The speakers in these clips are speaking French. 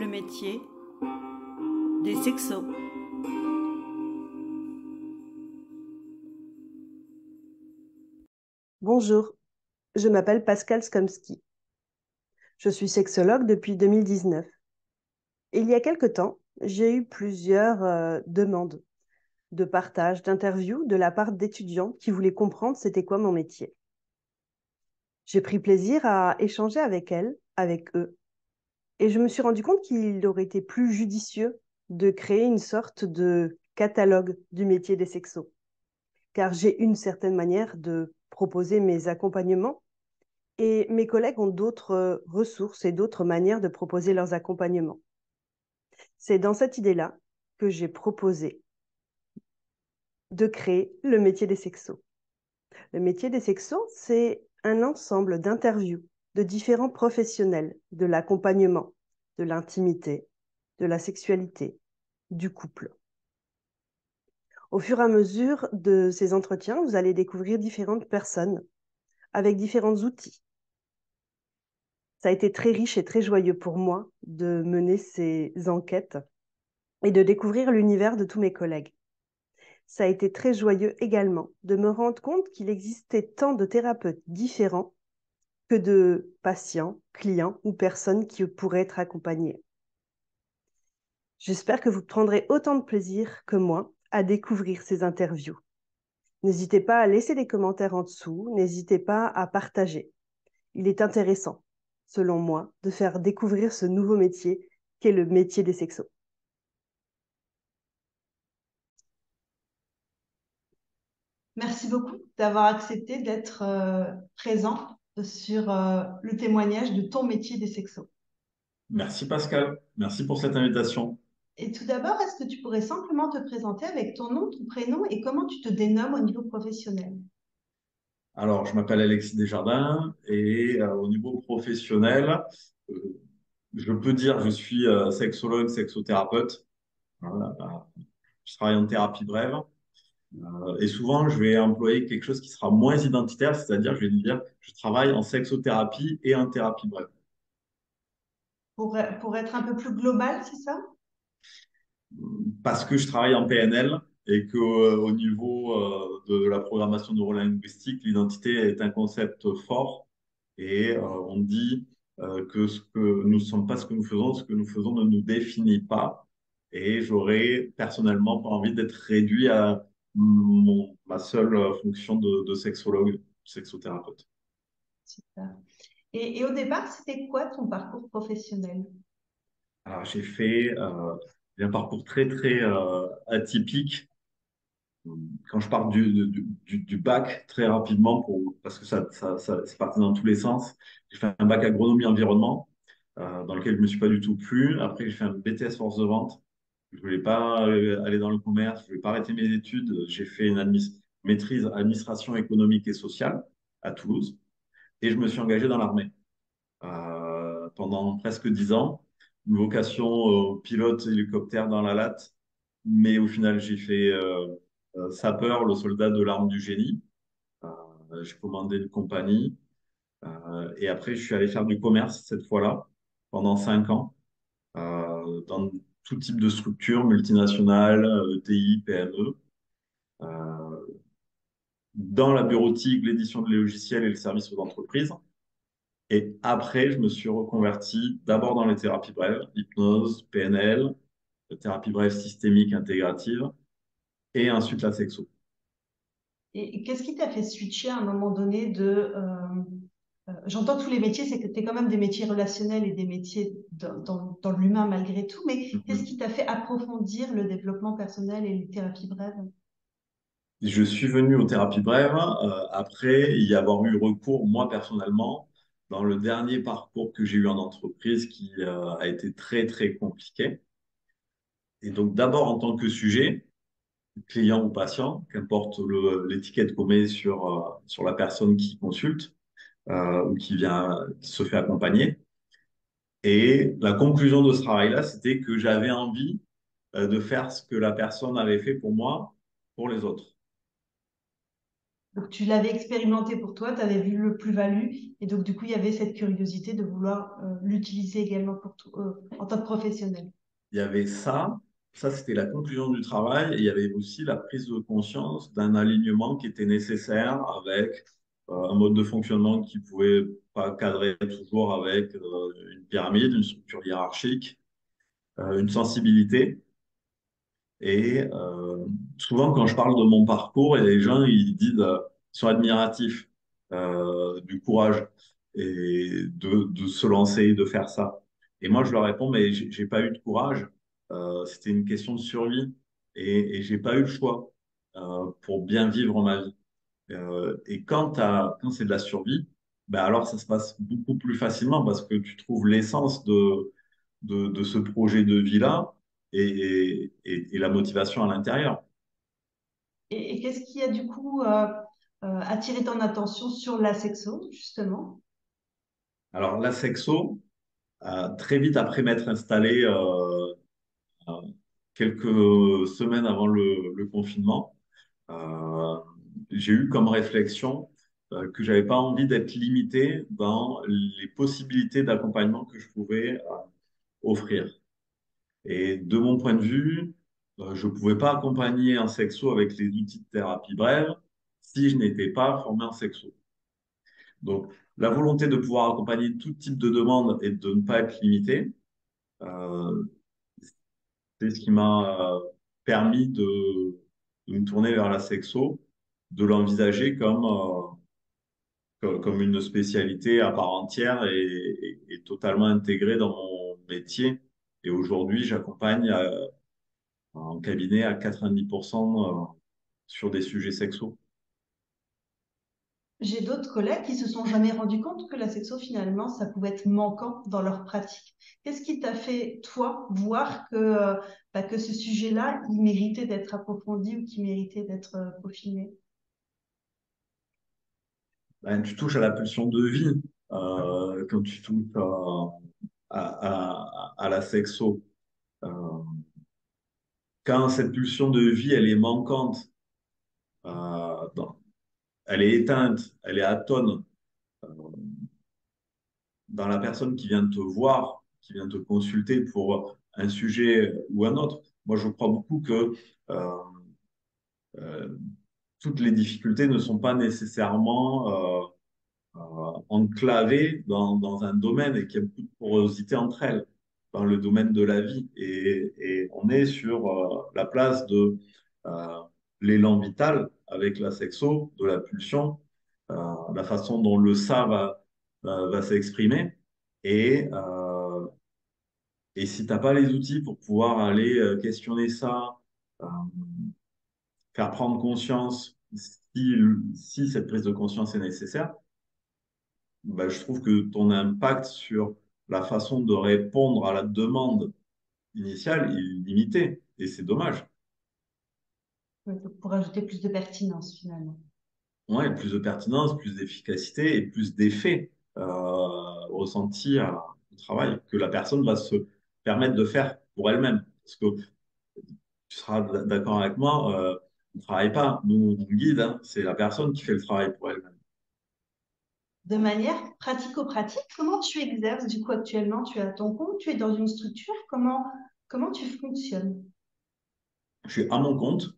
le métier des sexos. Bonjour, je m'appelle Pascal Skomski. Je suis sexologue depuis 2019. Et il y a quelque temps, j'ai eu plusieurs demandes de partage, d'interviews de la part d'étudiants qui voulaient comprendre c'était quoi mon métier. J'ai pris plaisir à échanger avec elles, avec eux, et je me suis rendu compte qu'il aurait été plus judicieux de créer une sorte de catalogue du métier des sexos, car j'ai une certaine manière de proposer mes accompagnements. Et mes collègues ont d'autres ressources et d'autres manières de proposer leurs accompagnements. C'est dans cette idée-là que j'ai proposé de créer le métier des sexos. Le métier des sexos, c'est un ensemble d'interviews de différents professionnels de l'accompagnement, de l'intimité, de la sexualité, du couple. Au fur et à mesure de ces entretiens, vous allez découvrir différentes personnes avec différents outils. Ça a été très riche et très joyeux pour moi de mener ces enquêtes et de découvrir l'univers de tous mes collègues. Ça a été très joyeux également de me rendre compte qu'il existait tant de thérapeutes différents que de patients, clients ou personnes qui pourraient être accompagnés. J'espère que vous prendrez autant de plaisir que moi à découvrir ces interviews. N'hésitez pas à laisser des commentaires en dessous, n'hésitez pas à partager. Il est intéressant, selon moi, de faire découvrir ce nouveau métier qu'est le métier des sexos. Merci beaucoup d'avoir accepté d'être présent sur le témoignage de ton métier des sexos. Merci Pascal, merci pour cette invitation. Et tout d'abord, est-ce que tu pourrais simplement te présenter avec ton nom, ton prénom et comment tu te dénommes au niveau professionnel? Alors, je m'appelle Alexis Desjardins et au niveau professionnel, euh, je peux dire que je suis sexologue, sexothérapeute. Voilà, je travaille en thérapie brève et souvent je vais employer quelque chose qui sera moins identitaire, c'est-à-dire je vais dire je travaille en sexothérapie et en thérapie brève. Pour être un peu plus global, c'est ça? Parce que je travaille en PNL et que au niveau de la programmation neurolinguistique, l'identité est un concept fort et on dit que ce que nous ne sommes pas ce que nous faisons, ce que nous faisons ne nous définit pas. Et j'aurais personnellement pas envie d'être réduit à ma seule fonction de sexologue, sexothérapeute. Super. Et au départ, c'était quoi ton parcours professionnel? Alors j'ai fait un parcours très très atypique. Quand je pars du bac très rapidement, parce que c'est parti dans tous les sens, j'ai fait un bac agronomie environnement dans lequel je ne me suis pas du tout plu. Après, j'ai fait un BTS force de vente. Je ne voulais pas aller dans le commerce, je ne voulais pas arrêter mes études. J'ai fait une maîtrise administration économique et sociale à Toulouse et je me suis engagé dans l'armée pendant presque 10 ans. Une vocation pilote hélicoptère dans la latte, mais au final, j'ai fait sapeur, le soldat de l'arme du génie. J'ai commandé une compagnie et après, je suis allé faire du commerce cette fois-là pendant 5 ans dans tout type de structures multinationales, ETI, PME, euh, dans la bureautique, l'édition de logiciels et le service aux entreprises. Et après, je me suis reconverti d'abord dans les thérapies brèves, hypnose, PNL, thérapie brève systémique intégrative, et ensuite la sexo. Et qu'est-ce qui t'a fait switcher à un moment donné j'entends tous les métiers, c'est que tu es quand même des métiers relationnels et des métiers dans l'humain malgré tout, mais qu'est-ce qui Mhm. t'a fait approfondir le développement personnel et les thérapies brèves? Je suis venu aux thérapies brèves après y avoir eu recours, moi personnellement, dans le dernier parcours que j'ai eu en entreprise qui a été très, très compliqué. Et donc, d'abord en tant que sujet, client ou patient, qu'importe l'étiquette qu'on met sur la personne qui consulte ou qui se fait accompagner. Et la conclusion de ce travail-là, c'était que j'avais envie de faire ce que la personne avait fait pour moi, pour les autres. Donc, tu l'avais expérimenté pour toi, tu avais vu le plus-value, et donc, du coup, il y avait cette curiosité de vouloir l'utiliser également pour en tant que professionnel. Il y avait ça c'était la conclusion du travail, et il y avait aussi la prise de conscience d'un alignement qui était nécessaire avec un mode de fonctionnement qui pouvait pas cadrer toujours avec une pyramide, une structure hiérarchique, une sensibilité. Et souvent, quand je parle de mon parcours, et les gens ils disent, ils sont admiratifs du courage et de se lancer, de faire ça. Et moi, je leur réponds, mais j'ai pas eu de courage. C'était une question de survie et j'ai pas eu le choix pour bien vivre ma vie. Et quand c'est de la survie, ben alors ça se passe beaucoup plus facilement parce que tu trouves l'essence de ce projet de vie-là et la motivation à l'intérieur. Et qu'est-ce qui a du coup attiré ton attention sur la sexo, justement? Alors, la sexo, très vite après m'être installé, euh, quelques semaines avant le confinement, euh, j'ai eu comme réflexion que j'avais pas envie d'être limité dans les possibilités d'accompagnement que je pouvais offrir. Et de mon point de vue, je ne pouvais pas accompagner un sexo avec les outils de thérapie brève si je n'étais pas formé en sexo. Donc, la volonté de pouvoir accompagner tout type de demande et de ne pas être limité, euh, c'est ce qui m'a permis de me tourner vers la sexo, de l'envisager comme une spécialité à part entière et totalement intégrée dans mon métier. Et aujourd'hui, j'accompagne en cabinet à 90% sur des sujets sexuels. J'ai d'autres collègues qui se sont jamais rendus compte que la sexo, finalement, ça pouvait être manquant dans leur pratique. Qu'est-ce qui t'a fait, toi, voir que ce sujet-là, il méritait d'être approfondi ou qu'il méritait d'être peaufiné? Ben, tu touches à la pulsion de vie quand tu touches à la sexo. Euh, Quand cette pulsion de vie, elle est manquante, non, elle est éteinte, elle est atone euh, dans la personne qui vient te voir, qui vient te consulter pour un sujet ou un autre. Moi, je crois beaucoup que euh, euh, toutes les difficultés ne sont pas nécessairement enclavées dans un domaine et qu'il y a beaucoup de porosité entre elles dans le domaine de la vie. Et on est sur la place de euh, l'élan vital avec la sexo, de la pulsion, la façon dont le ça va s'exprimer. Et, euh, et si tu n'as pas les outils pour pouvoir aller questionner ça, euh, faire prendre conscience si cette prise de conscience est nécessaire, bah, je trouve que ton impact sur la façon de répondre à la demande initiale est limité. Et c'est dommage. Ouais, pour ajouter plus de pertinence, finalement. Ouais, plus de pertinence, plus d'efficacité et plus d'effet ressentis au travail que la personne va se permettre de faire pour elle-même. Parce que tu seras d'accord avec moi, on ne travaille pas, nous, on guide, hein, c'est la personne qui fait le travail pour elle-même. De manière pratico-pratique, comment tu exerces du coup actuellement? Tu es à ton compte, tu es dans une structure, comment tu fonctionnes? Je suis à mon compte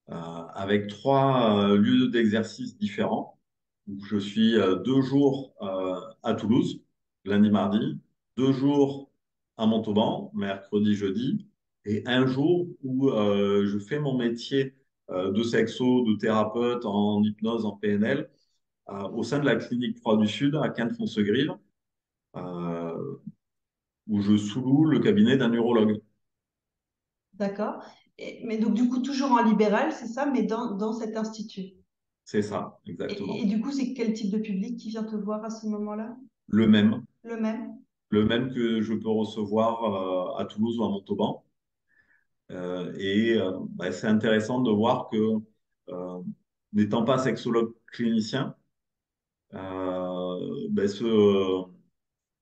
avec trois lieux d'exercice différents. Où je suis 2 jours à Toulouse, lundi, mardi, 2 jours à Montauban, mercredi, jeudi, et un jour où je fais mon métier de sexo, de thérapeute en hypnose, en PNL, au sein de la clinique Croix du Sud à Cannes-Foncegrive, euh, où je sous-loue le cabinet d'un neurologue. D'accord? Mais donc du coup, toujours en libéral, c'est ça, mais dans cet institut. C'est ça, Et exactement. du coup, c'est quel type de public qui vient te voir à ce moment-là? Le même, Le même? le même que je peux recevoir à Toulouse ou à Montauban. Bah, c'est intéressant de voir que, n'étant pas sexologue clinicien, bah,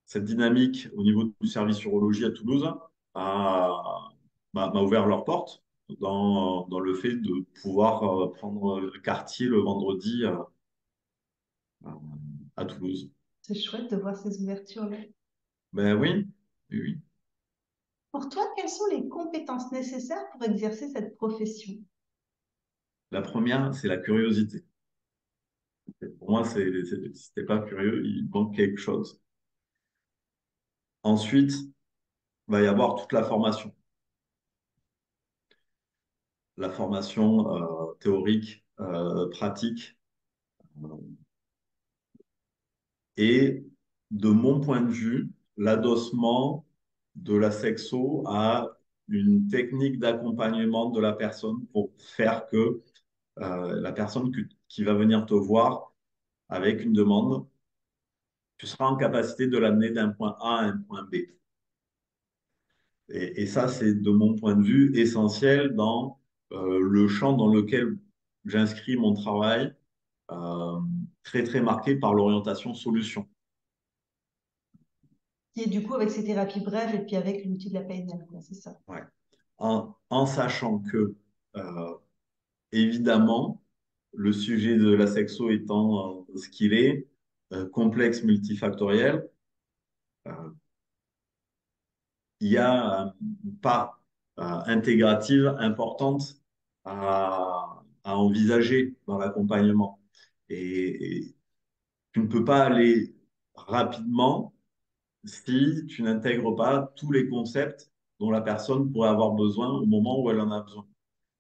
cette dynamique au niveau du service urologie à Toulouse m'a ouvert leurs portes dans le fait de pouvoir prendre le quartier le vendredi à Toulouse. C'est chouette de voir ces ouvertures-là. Ben oui, oui, oui. Pour toi, quelles sont les compétences nécessaires pour exercer cette profession? La première, c'est la curiosité. Pour moi, si t'es pas curieux, il manque quelque chose. Ensuite, il va y avoir toute la formation. La formation théorique, pratique. Et de mon point de vue, l'adossement de la sexo à une technique d'accompagnement de la personne pour faire que la personne qui va venir te voir avec une demande, tu seras en capacité de l'amener d'un point A à un point B. Et ça, c'est de mon point de vue essentiel dans le champ dans lequel j'inscris mon travail, euh, très très marqué par l'orientation solution. Qui est du coup avec ces thérapies brèves et puis avec l'outil de la PNL, quoi, c'est ça. Ouais. En sachant que, évidemment, le sujet de la sexo étant ce qu'il est, complexe, multifactoriel, euh, il y a une part intégrative importante à envisager dans l'accompagnement. Et tu ne peux pas aller rapidement si tu n'intègres pas tous les concepts dont la personne pourrait avoir besoin au moment où elle en a besoin.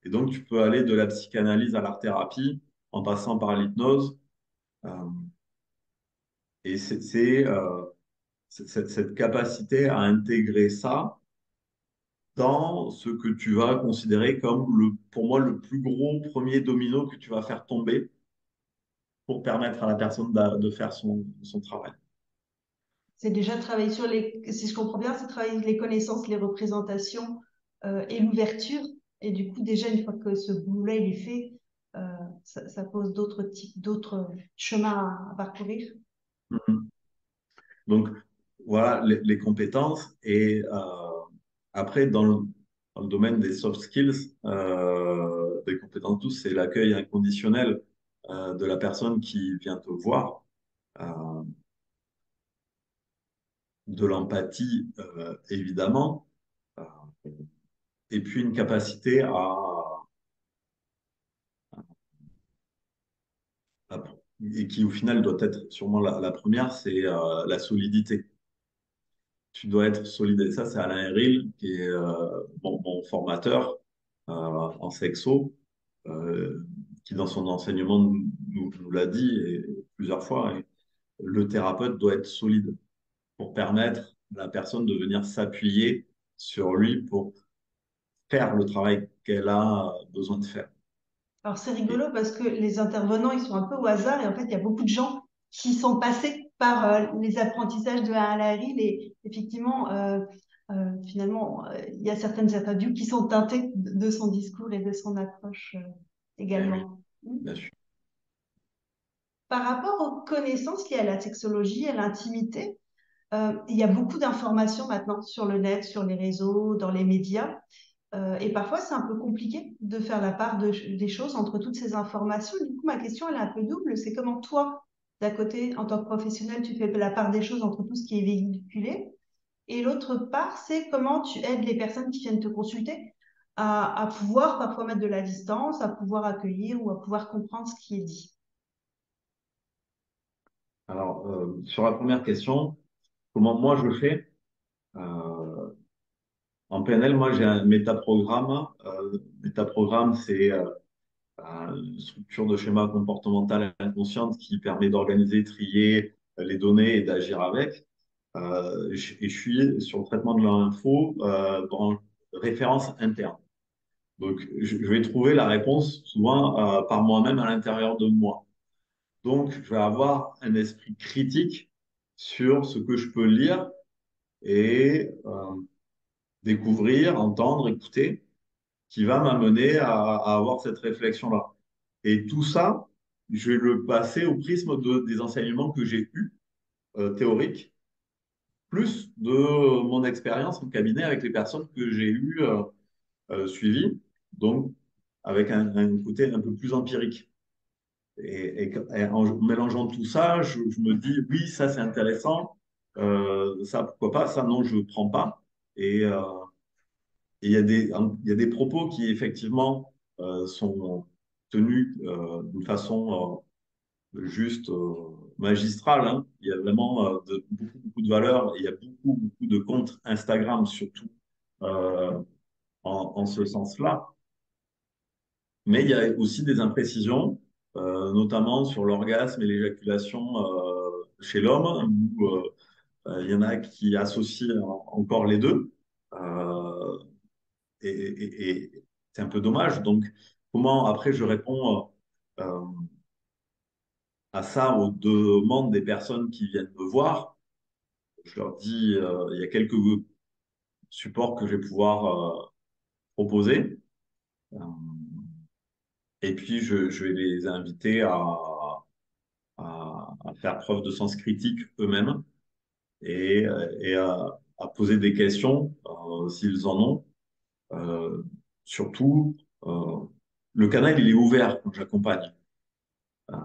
Et donc, tu peux aller de la psychanalyse à l'art-thérapie en passant par l'hypnose. Euh, et cette capacité à intégrer ça dans ce que tu vas considérer comme, pour moi, le plus gros premier domino que tu vas faire tomber pour permettre à la personne de faire son travail. C'est déjà travailler sur les, si je comprends bien, c'est travailler les connaissances, les représentations et l'ouverture. Et du coup, déjà, une fois que ce boulot-là il est fait, ça pose d'autres types, d'autres chemins à parcourir. Mhm. Donc, voilà les compétences. Et après, dans le domaine des soft skills, des compétences douces, c'est l'accueil inconditionnel de la personne qui vient te voir, euh, de l'empathie, évidemment, euh, et puis une capacité à- et qui au final doit être sûrement la première, c'est la solidité. Tu dois être solide. Et ça, c'est Alain Héril, qui est mon formateur en sexo, euh, qui dans son enseignement nous l'a dit plusieurs fois. Et le thérapeute doit être solide pour permettre à la personne de venir s'appuyer sur lui pour faire le travail qu'elle a besoin de faire. Alors, c'est Et, rigolo parce que les intervenants, ils sont un peu au hasard et en fait, il y a beaucoup de gens qui sont passés par les apprentissages de Alain Ril et effectivement, finalement, il y a certaines interviews qui sont teintées de son discours et de son approche eh oui, également. bien sûr. Par rapport aux connaissances liées à la sexologie, à l'intimité, il y a beaucoup d'informations maintenant sur le net, sur les réseaux, dans les médias. Et parfois, c'est un peu compliqué de faire la part des choses entre toutes ces informations. Du coup, ma question, elle est un peu double. C'est comment toi, d'un côté, en tant que professionnel, tu fais la part des choses entre tout ce qui est véhiculé. Et l'autre part, c'est comment tu aides les personnes qui viennent te consulter à pouvoir parfois mettre de la distance, à pouvoir accueillir ou à pouvoir comprendre ce qui est dit. Alors, sur la première question, comment moi je fais? Euh, En PNL, moi j'ai un métaprogramme. Métaprogramme, c'est une structure de schéma comportemental inconsciente qui permet d'organiser, trier les données et d'agir avec. Et je suis sur le traitement de l'info dans référence interne. Donc, je vais trouver la réponse souvent par moi-même à l'intérieur de moi. Donc, je vais avoir un esprit critique sur ce que je peux lire et découvrir, entendre, écouter, qui va m'amener à avoir cette réflexion-là. Et tout ça, je vais le passer au prisme des enseignements que j'ai eus, théoriques, plus de mon expérience en cabinet avec les personnes que j'ai eues suivies. donc avec un côté un peu plus empirique. Et en mélangeant tout ça, je me dis, oui, ça c'est intéressant, ça pourquoi pas, ça non, je ne prends pas. Et il y a il y a des propos qui effectivement sont tenus d'une façon juste magistrale, hein. Il y a vraiment beaucoup de valeur. Il y a beaucoup de comptes Instagram surtout euh, en ce sens-là. Mais il y a aussi des imprécisions, notamment sur l'orgasme et l'éjaculation chez l'homme, où il y en a qui associent encore les deux. Euh, et c'est un peu dommage. Donc, comment après je réponds à ça, aux demandes des personnes qui viennent me voir? Je leur dis, il y a quelques supports que je vais pouvoir proposer. Euh, et puis, je vais les inviter à faire preuve de sens critique eux-mêmes et à poser des questions s'ils en ont. Euh, surtout, le canal, il est ouvert quand j'accompagne. Euh,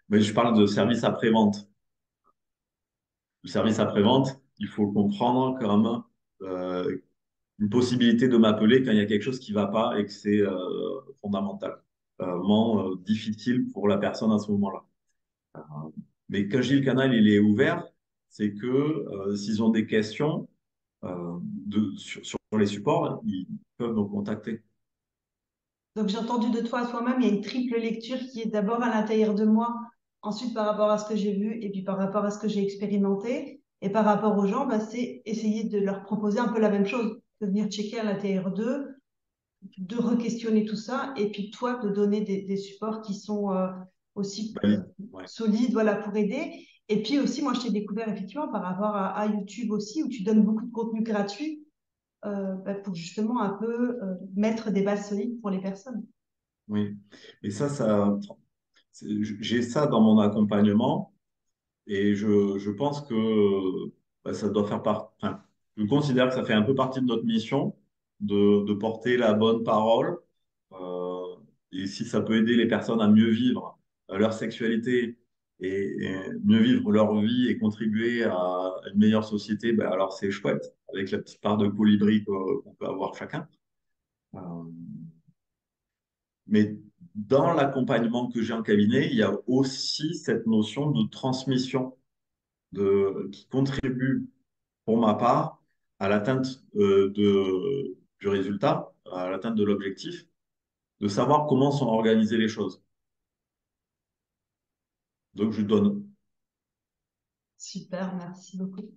mais je parle de service après-vente. Le service après-vente, il faut le comprendre comme euh, une possibilité de m'appeler quand il y a quelque chose qui ne va pas et que c'est fondamental, vraiment difficile pour la personne à ce moment-là. Euh, mais quand je dis le canal, il est ouvert, c'est que s'ils ont des questions sur les supports, ils peuvent nous contacter. Donc, j'ai entendu de toi à toi-même, il y a une triple lecture qui est d'abord à l'intérieur de moi, ensuite par rapport à ce que j'ai vu, et puis par rapport à ce que j'ai expérimenté. Et par rapport aux gens, bah, c'est essayer de leur proposer un peu la même chose, de venir checker à l'intérieur d'eux, de re-questionner tout ça, et puis toi, de donner des supports qui sont aussi Valide. Ouais. solides, voilà, pour aider. Et puis aussi, moi, je t'ai découvert effectivement par rapport à YouTube aussi, où tu donnes beaucoup de contenu gratuit bah, pour justement un peu mettre des bases solides pour les personnes. Oui. Et j'ai ça dans mon accompagnement et je pense que bah, ça doit faire partie, enfin, je considère que ça fait un peu partie de notre mission de porter la bonne parole. Euh, et si ça peut aider les personnes à mieux vivre leur sexualité et mieux vivre leur vie et contribuer à une meilleure société, bah, alors c'est chouette avec la petite part de colibri qu'on peut avoir chacun. Euh, Mais dans l'accompagnement que j'ai en cabinet, il y a aussi cette notion de transmission qui contribue, pour ma part, à l'atteinte du résultat, à l'atteinte de l'objectif, de savoir comment sont organisées les choses. Donc, je donne. Super, merci beaucoup.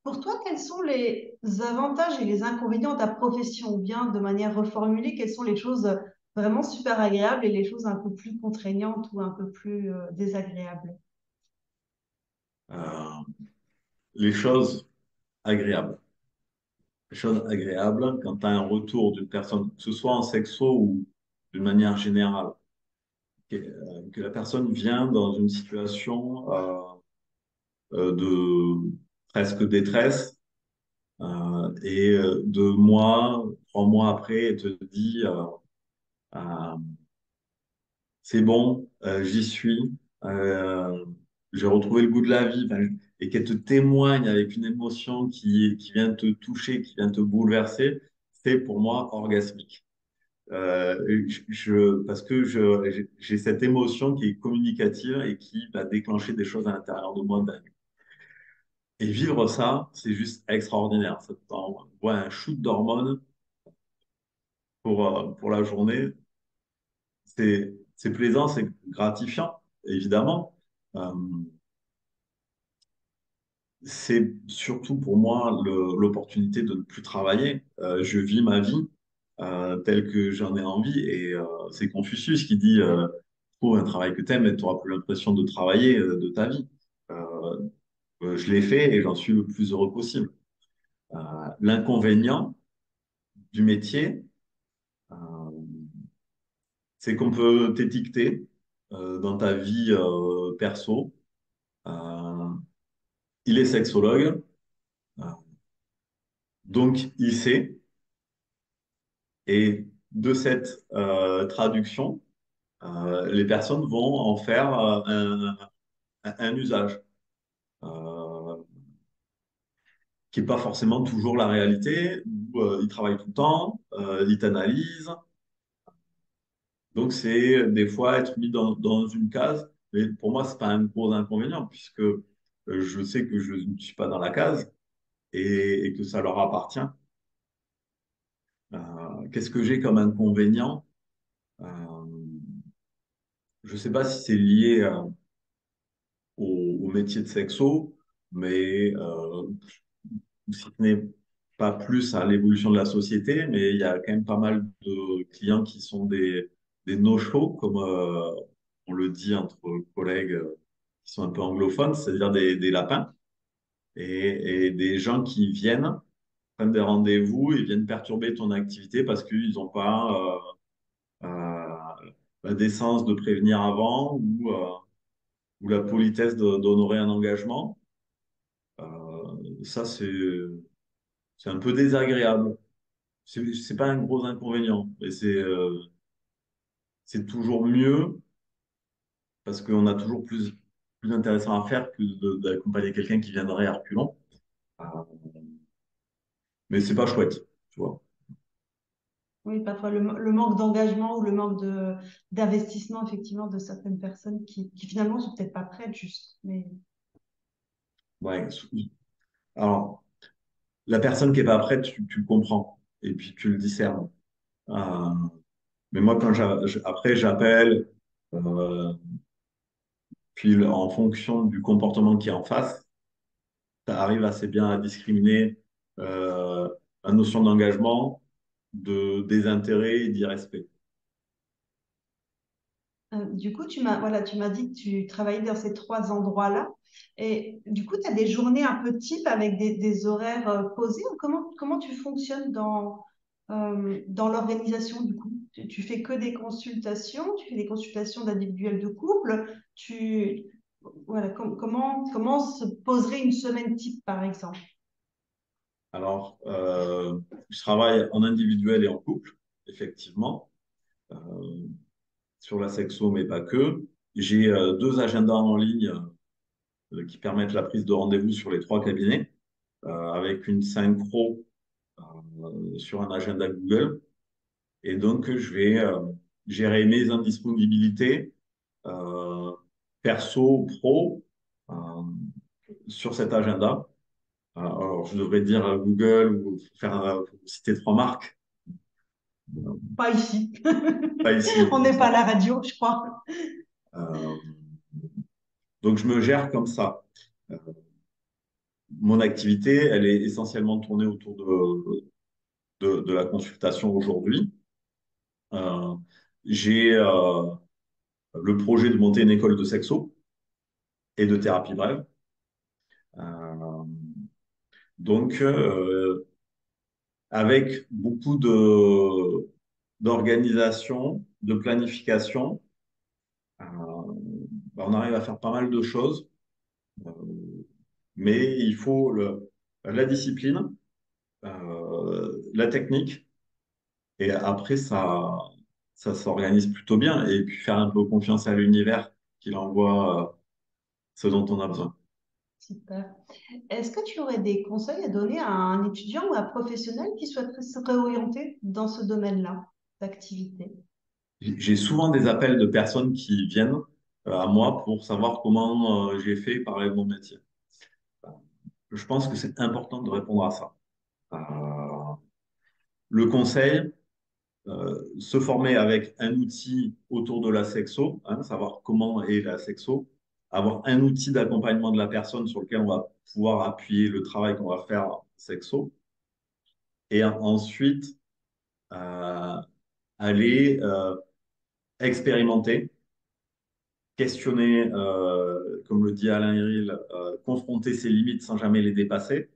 Pour toi, quels sont les avantages et les inconvénients de ta profession? Ou bien, de manière reformulée, quelles sont les choses vraiment super agréables et les choses un peu plus contraignantes ou un peu plus désagréables? euh, les choses agréables. Les choses agréables, quand tu as un retour d'une personne, que ce soit en sexo ou d'une manière générale, que la personne vient dans une situation de presque détresse et 2 mois, 3 mois après, elle te dit euh, c'est bon, j'y suis, euh, j'ai retrouvé le goût de la vie, enfin, et qu'elle te témoigne avec une émotion qui vient te toucher, qui vient te bouleverser, c'est pour moi orgasmique. Parce que j'ai cette émotion qui est communicative et qui va déclencher des choses à l'intérieur de moi. Et vivre ça, c'est juste extraordinaire. Ça t'envoie un shoot d'hormones pour la journée. C'est plaisant, c'est gratifiant, évidemment. Euh, c'est surtout pour moi l'opportunité de ne plus travailler. Je vis ma vie telle que j'en ai envie. Et c'est Confucius qui dit trouve un travail que tu aimes et tu n'auras plus l'impression de travailler de ta vie. Euh, je l'ai fait et j'en suis le plus heureux possible. Euh, L'inconvénient du métier, euh, c'est qu'on peut t'étiqueter dans ta vie perso. Euh, il est sexologue, euh, donc il sait. Et de cette traduction, les personnes vont en faire un usage qui n'est pas forcément toujours la réalité, où ils travaillent tout le temps, ils t'analysent. Donc, c'est des fois être mis dans une case. Mais pour moi, c'est pas un gros inconvénient, puisque je sais que je ne suis pas dans la case et que ça leur appartient. Qu'est-ce que j'ai comme inconvénient? Euh, je ne sais pas si c'est lié au métier de sexo, mais si ce n'est pas plus à l'évolution de la société, mais il y a quand même pas mal de clients qui sont des no-show, comme on le dit entre collègues qui sont un peu anglophones, c'est-à-dire des lapins, et des gens qui viennent, prennent des rendez-vous et viennent perturber ton activité parce qu'ils n'ont pas la décence de prévenir avant ou la politesse d'honorer un engagement. Ça, c'est un peu désagréable. C'est pas un gros inconvénient, mais c'est toujours mieux parce qu'on a toujours plus intéressant à faire que d'accompagner quelqu'un qui viendrait à reculons. Euh, mais c'est pas chouette, tu vois. Oui, parfois le manque d'engagement ou le manque d'investissement, effectivement, de certaines personnes qui finalement sont peut-être pas prêtes, juste. Mais Ouais. Alors, la personne qui est pas prête, tu le comprends et puis tu le discernes. Euh, mais moi, après, j'appelle, euh, puis en fonction du comportement qui est en face, tu arrives assez bien à discriminer euh, la notion d'engagement, de désintérêt et d'irrespect. du coup, tu m'as dit que tu travaillais dans ces trois endroits-là. Et du coup, tu as des journées un peu types avec des horaires posés. Comment tu fonctionnes dans l'organisation du coup? Tu fais que des consultations, tu fais des consultations d'individuels de couple. Voilà, comment se poserait une semaine type, par exemple? Alors, je travaille en individuel et en couple, effectivement, euh, sur la sexo, mais pas que. J'ai deux agendas en ligne qui permettent la prise de rendez-vous sur les trois cabinets, avec une synchro sur un agenda Google. Et donc, je vais gérer mes indisponibilités euh, perso, pro, euh, sur cet agenda. Alors, je devrais dire Google ou citer trois marques. Pas ici. Pas ici, On comme n'est pas ça. à la radio, je crois. Euh, donc, je me gère comme ça. Euh, Mon activité, elle est essentiellement tournée autour de la consultation aujourd'hui. Euh, j'ai le projet de monter une école de sexo et de thérapie brève. Euh, donc, avec beaucoup d'organisation, de planification, euh, on arrive à faire pas mal de choses, euh, mais il faut la discipline, la technique, et après, ça s'organise plutôt bien, et puis faire un peu confiance à l'univers qu'il envoie ce dont on a besoin. Super. Est-ce que tu aurais des conseils à donner à un étudiant ou à un professionnel qui souhaiterait se réorienter dans ce domaine-là d'activité? J'ai souvent des appels de personnes qui viennent à moi pour savoir comment j'ai fait parler de mon métier. Je pense que c'est important de répondre à ça. Euh, le conseil, se former avec un outil autour de la sexo, hein, savoir comment est la sexo, avoir un outil d'accompagnement de la personne sur lequel on va pouvoir appuyer le travail qu'on va faire en sexo, et ensuite euh, aller expérimenter, questionner, comme le dit Alain Hiril, confronter ses limites sans jamais les dépasser.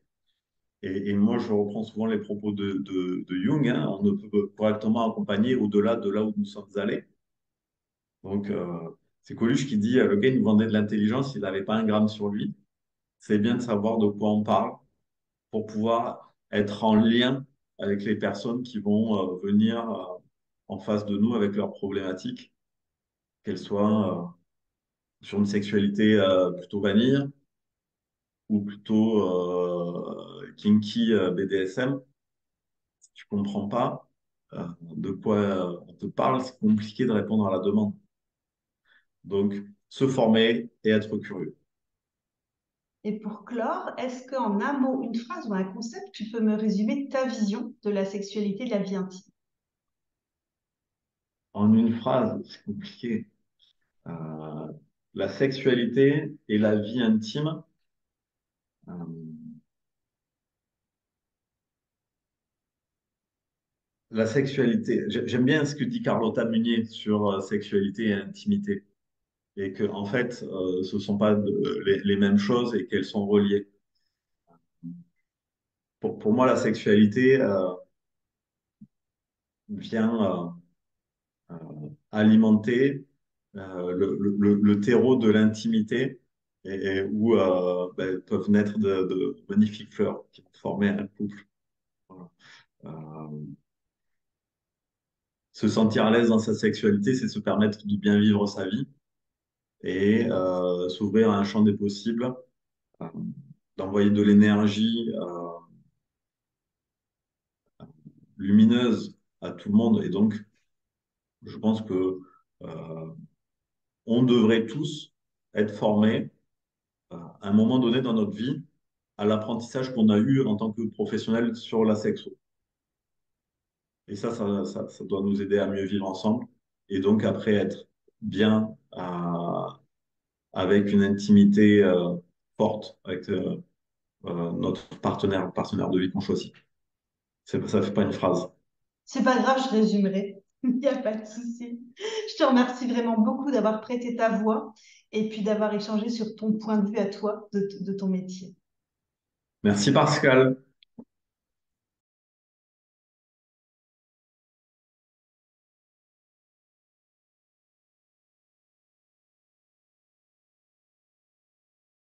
Et moi, je reprends souvent les propos de Jung, hein, on ne peut correctement accompagner au-delà de là où nous sommes allés. Donc, c'est Coluche qui dit, le gars, il nous vendait de l'intelligence, il n'avait pas un gramme sur lui. C'est bien de savoir de quoi on parle pour pouvoir être en lien avec les personnes qui vont venir. en face de nous avec leurs problématiques, qu'elles soient sur une sexualité plutôt vanille ou plutôt kinky BDSM. Si tu comprends pas de quoi on te parle, c'est compliqué de répondre à la demande. Donc, se former et être curieux. Et pour clore, est-ce qu'en un mot, une phrase ou un concept, tu peux me résumer ta vision de la sexualité, de la vie intime? En une phrase, c'est compliqué. Euh, la sexualité et la vie intime. euh, la sexualité, j'aime bien ce que dit Carlotta Munier sur sexualité et intimité. Et que, en fait, ce ne sont pas les mêmes choses et qu'elles sont reliées. Pour moi, la sexualité vient alimenter le terreau de l'intimité et où ben, peuvent naître de magnifiques fleurs qui vont former un couple. Voilà. Euh, Se sentir à l'aise dans sa sexualité, c'est se permettre de bien vivre sa vie et s'ouvrir à un champ des possibles, euh, d'envoyer de l'énergie lumineuse à tout le monde. Et donc, je pense que on devrait tous être formés à un moment donné dans notre vie à l'apprentissage qu'on a eu en tant que professionnel sur la sexo. Et ça doit nous aider à mieux vivre ensemble. Et donc, après, être bien avec une intimité forte avec notre partenaire de vie qu'on choisit. Ça ne fait pas une phrase. C'est pas grave, je résumerai. Il n'y a pas de souci. Je te remercie vraiment beaucoup d'avoir prêté ta voix et puis d'avoir échangé sur ton point de vue à toi de ton métier. Merci Pascal.